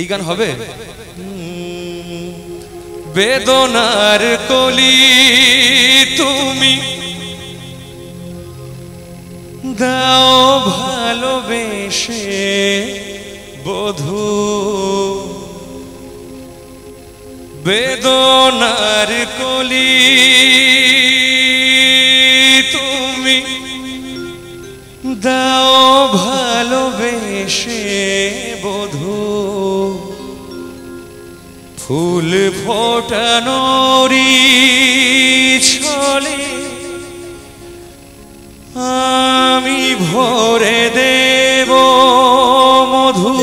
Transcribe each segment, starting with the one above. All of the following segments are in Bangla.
এই গান হবে। বেদনার কলি তুমি দাও ভালোবেসে বধূ, বেদনার কলি তুমি দাও ভালোবেসে বধূ, ফুল ফোটানোরি ছলে আমি ভরে দেব মধু,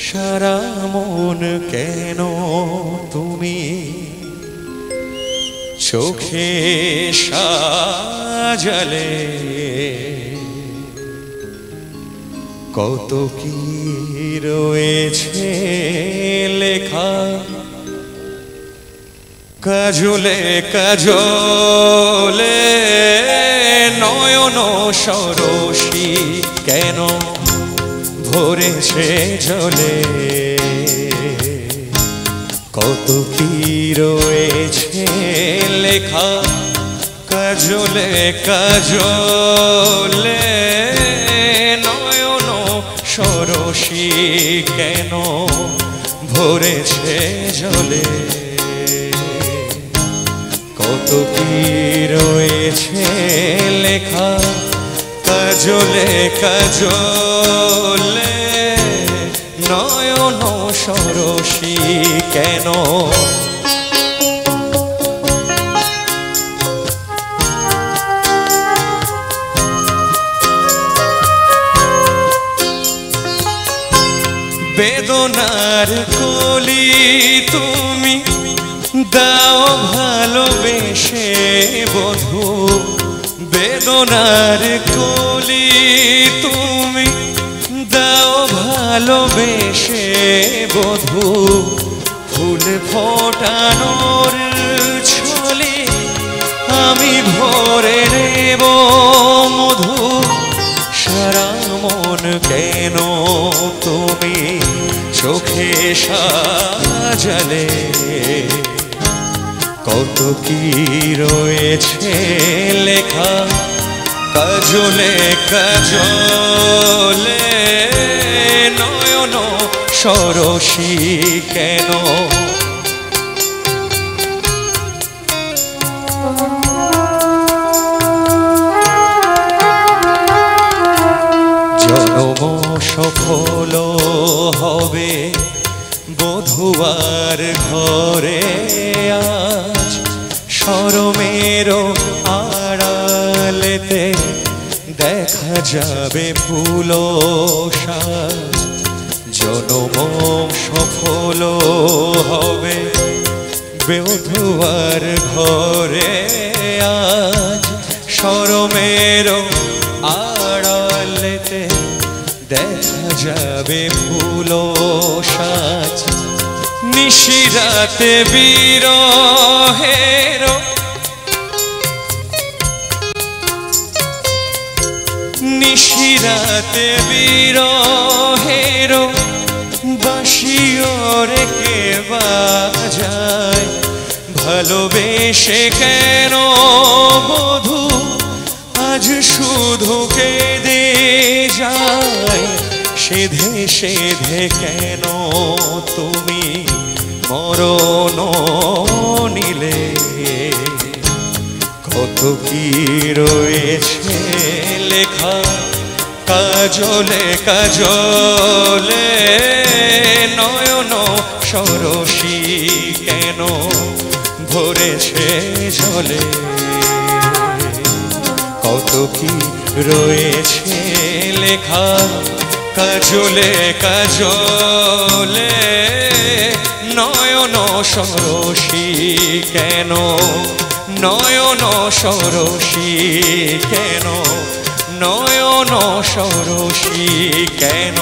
সারা মন কেন তুমি চোখে সাজালে, কত কি রয়েছে লেখা কাজলে কাজলে, নয়ন সরসী কেন ভরেছে জলে, কত কি রয়েছে লেখা কাজলে কাজলে, নয়ন সরসী কেন ভরেছে জলে, কত কি রয়েছে লেখা কাজলে কাজলে, নয়ন সরসী কেন। বেদনার কলি তুমি দাও ভালোবেসে বধূ, বেদনার কলি তুমি দাও ভালোবেসে বধূ, ফুল ফোটানোর ছলে আমি ভরে নেব মধু, সারা মন কেন তুমি চোখে সাজালে, কত কি রয়েছে লেখা কাজলে কাজলে, নয়ন সরসী কেন। জনম সফল হবে বধুয়ার ঘরে আজ, শরমের আড়ালেতে দেখা যাবে ফুল সাজ, জনম সফল হবে বধুয়ার ঘরে আজ, শরমের আড়ালেতে দেখা যাবে ফুল সাজ, নিশিরাতে বিরহের নিশিরাতে বিরহের বাঁশিও রেখে বাজায়, ভালোবেসে কেন বধূ আজ শুধু কেঁদে যায়, সেধে সেধে কেন তুমি মরণ নিলে, কত কি রয়েছে লেখা কাজলে কাজলে, নয়ন সরসী কেন ভরেছে জলে, কত কি রয়েছে লেখা কাজলে কাজলে, নয়ন সরসী কেন, নয়ন সরসী কেন, নয়ন সরসী কেন।